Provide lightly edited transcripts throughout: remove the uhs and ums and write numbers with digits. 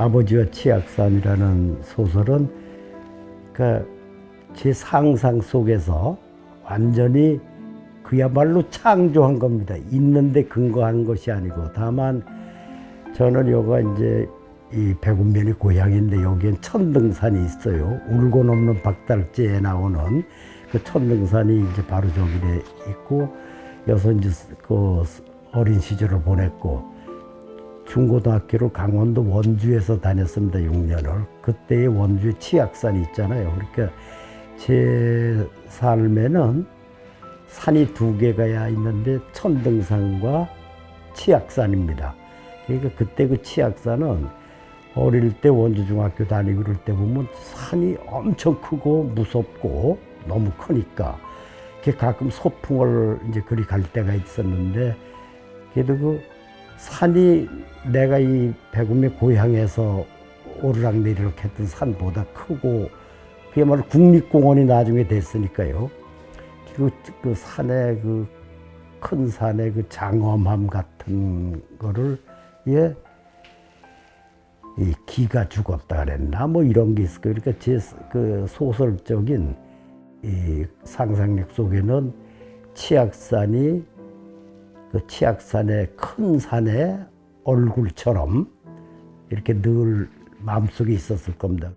아버지와 치악산이라는 소설은 그러니까 제 상상 속에서 완전히 그야말로 창조한 겁니다. 있는데 근거한 것이 아니고, 다만 저는 여기가 이제 이 백운면이 고향인데 여기엔 천등산이 있어요. 울고 넘는 박달재에 나오는 그 천등산이 이제 바로 저기에 있고, 여기서 이제 그 어린 시절을 보냈고, 중고등학교를 강원도 원주에서 다녔습니다. 6년을. 그때의 원주에 치악산이 있잖아요. 그러니까 제 삶에는 산이 두 개가 있는데 천등산과 치악산입니다. 그러니까 그때 그 치악산은 어릴 때 원주중학교 다니고 그럴 때 보면 산이 엄청 크고 무섭고 너무 크니까 가끔 소풍을 이제 그리 갈 때가 있었는데, 그래도 그 산이 내가 이 백운면 고향에서 오르락내리락 했던 산보다 크고, 그야말로 국립공원이 나중에 됐으니까요. 그 산의 그 큰 산의 그 장엄함 같은 거를 이 기가 죽었다 그랬나 뭐 이런 게 있을 거예요. 그러니까 제 그 소설적인 이 상상력 속에는 치악산이 그 치악산의 큰 산의 얼굴처럼 이렇게 늘 마음속에 있었을 겁니다.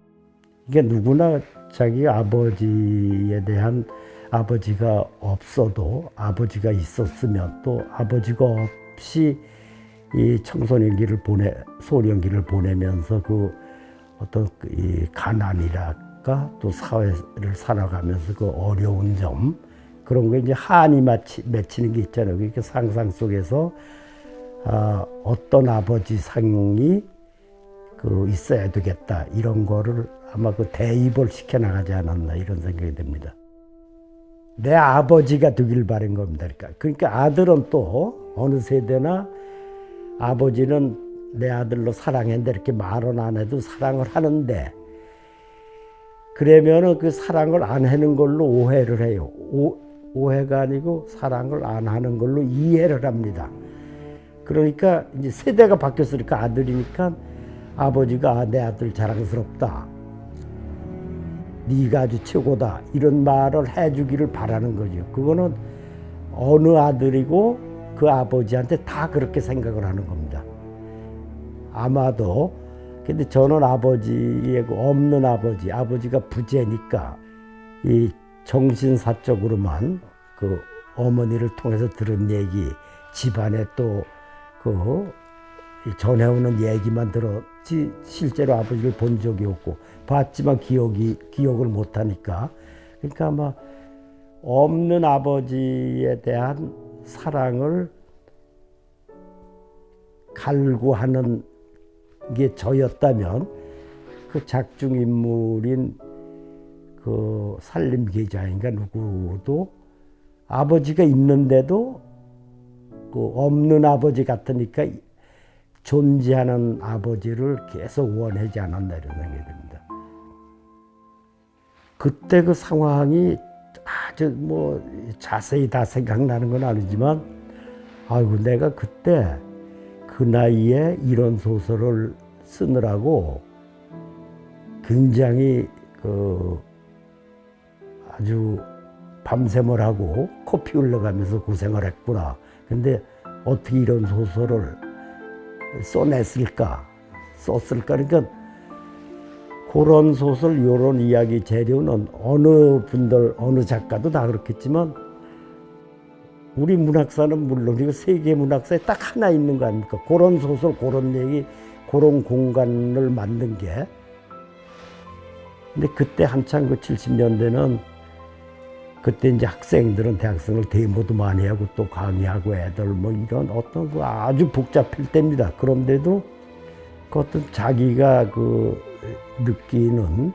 이게 누구나 자기 아버지에 대한, 아버지가 없어도 아버지가 있었으면, 또 아버지가 없이 이 청소년기를 소년기를 보내면서 그 어떤 이 가난이랄까, 또 사회를 살아가면서 그 어려운 점, 그런 거 이제 한이 맺히는 게 있잖아요. 그러니까 상상 속에서 어떤 아버지 상이 그 있어야 되겠다, 이런 거를 아마 그 대입을 시켜나가지 않았나, 이런 생각이 듭니다. 내 아버지가 되길 바란 겁니다. 그러니까 아들은 또 어느 세대나 아버지는 내 아들로 사랑했는데 이렇게 말은 안 해도 사랑을 하는데, 그러면은 그 사랑을 안 하는 걸로 오해를 해요. 오해가 아니고 사랑을 안 하는 걸로 이해를 합니다. 그러니까 이제 세대가 바뀌었으니까 아들이니까 아버지가 내 아들 자랑스럽다, 네가 아주 최고다, 이런 말을 해주기를 바라는 거죠. 그거는 어느 아들이고 그 아버지한테 다 그렇게 생각을 하는 겁니다. 아마도. 근데 저는 아버지의 없는 아버지가 부재니까 이 정신사적으로만 그 어머니를 통해서 들은 얘기, 집안에 또 그 전해오는 얘기만 들었지 실제로 아버지를 본 적이 없고, 봤지만 기억을 못하니까. 그러니까 아마 없는 아버지에 대한 사랑을 갈구하는 게 저였다면, 그 작중인물인 그 산림계좌인가 누구도 아버지가 있는데도 그 없는 아버지 같으니까 존재하는 아버지를 계속 원하지 않았나, 이런 생각이 듭니다. 그때 그 상황이 아주 뭐 자세히 다 생각나는 건 아니지만, 아이고 내가 그때 그 나이에 이런 소설을 쓰느라고 굉장히 그 아주 밤샘을 하고 코피 흘러가면서 고생을 했구나. 근데 어떻게 이런 소설을 썼을까. 그러니까 그런 소설, 이런 이야기 재료는 어느 작가도 다 그렇겠지만, 우리 문학사는 물론이고 세계 문학사에 딱 하나 있는 거 아닙니까? 그런 소설, 그런 얘기, 그런 공간을 만든 게. 근데 그때 한창 그 70년대는 그때 이제 학생들은 대학생을 데모도 많이 하고 또 강의하고 애들 뭐 이런 어떤 그 아주 복잡할 때입니다. 그런데도 그 어떤 자기가 그 느끼는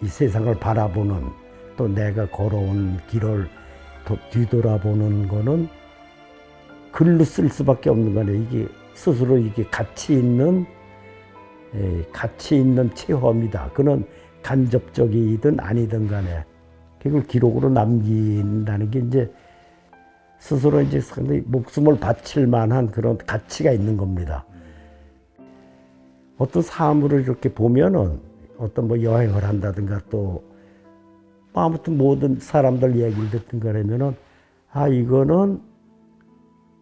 이 세상을 바라보는, 또 내가 걸어온 길을 뒤돌아보는 거는 글로 쓸 수밖에 없는 거네. 이게 스스로 이게 가치 있는 체험이다. 그는 간접적이든 아니든 간에 그걸 기록으로 남긴다는 게 이제 스스로 이제 상당히 목숨을 바칠 만한 그런 가치가 있는 겁니다. 어떤 사물을 이렇게 보면은 어떤 뭐 여행을 한다든가 또 아무튼 모든 사람들 얘기를 듣든 그러면은 아 이거는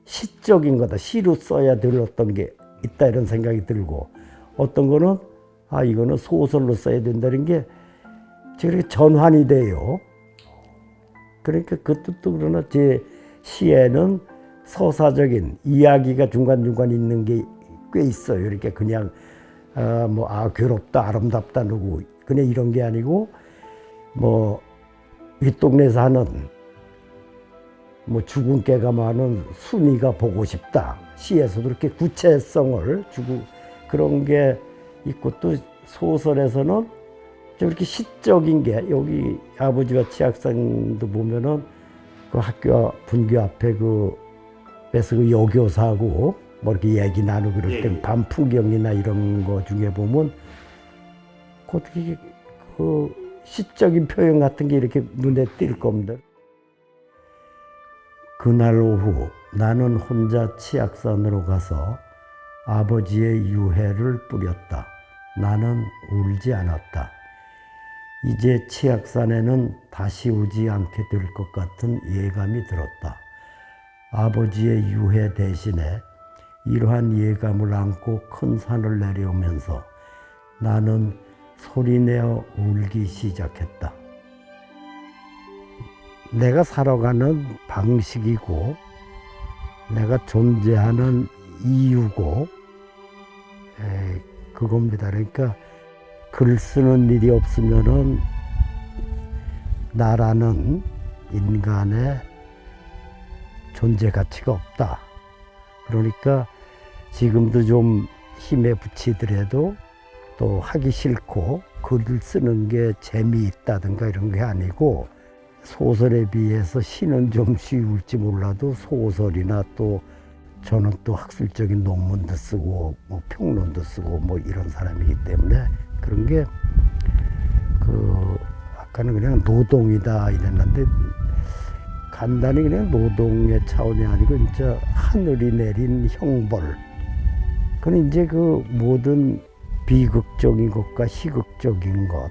시적인 거다. 시로 써야 될 어떤 게 있다 이런 생각이 들고 어떤 거는 아 이거는 소설로 써야 된다는 게 저렇게 전환이 돼요. 그러니까 그 뜻도 그러나 제 시에는 서사적인 이야기가 중간중간 있는 게 꽤 있어요. 이렇게 그냥 괴롭다 아름답다 누구 그냥 이런 게 아니고 뭐 윗동네 사는 뭐 죽은 깨가 많은 순이가 보고 싶다. 시에서도 이렇게 구체성을 주고 그런 게 있고 또 소설에서는 저렇게 시적인 게 여기 아버지와 치악산도 보면은 그 학교 분교 앞에 그에서 그 여교사하고 뭐 이렇게 얘기 나누고 그럴 때 밤 풍경이나 이런 거 중에 보면 어떻게 그 시적인 표현 같은 게 이렇게 눈에 띌 겁니다. 그날 오후 나는 혼자 치악산으로 가서 아버지의 유해를 뿌렸다. 나는 울지 않았다. 이제 치악산에는 다시 오지 않게 될 것 같은 예감이 들었다. 아버지의 유해 대신에 이러한 예감을 안고 큰 산을 내려오면서 나는 소리내어 울기 시작했다. 내가 살아가는 방식이고 내가 존재하는 이유고 그겁니다. 그러니까 글 쓰는 일이 없으면은 나라는 인간의 존재 가치가 없다. 그러니까 지금도 좀 힘에 부치더라도 또 하기 싫고 글을 쓰는 게 재미있다든가 이런 게 아니고 소설에 비해서 시는 좀 쉬울지 몰라도 소설이나 또 저는 또 학술적인 논문도 쓰고 뭐 평론도 쓰고 뭐 이런 사람이기 때문에 그런 게 아까는 그냥 노동이다 이랬는데 간단히 그냥 노동의 차원이 아니고 진짜 하늘이 내린 형벌. 그건 이제 그 모든 비극적인 것과 희극적인 것,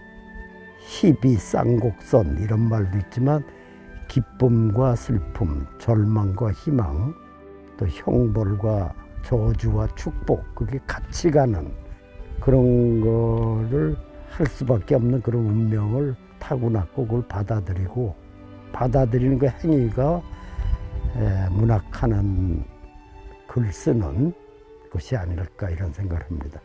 희비 쌍곡선 이런 말도 있지만 기쁨과 슬픔, 절망과 희망, 또 형벌과 저주와 축복 그게 같이 가는 그런 거를 할 수밖에 없는 그런 운명을 타고났고 그걸 받아들이는 그 행위가 문학하는 글 쓰는 것이 아닐까 이런 생각을 합니다.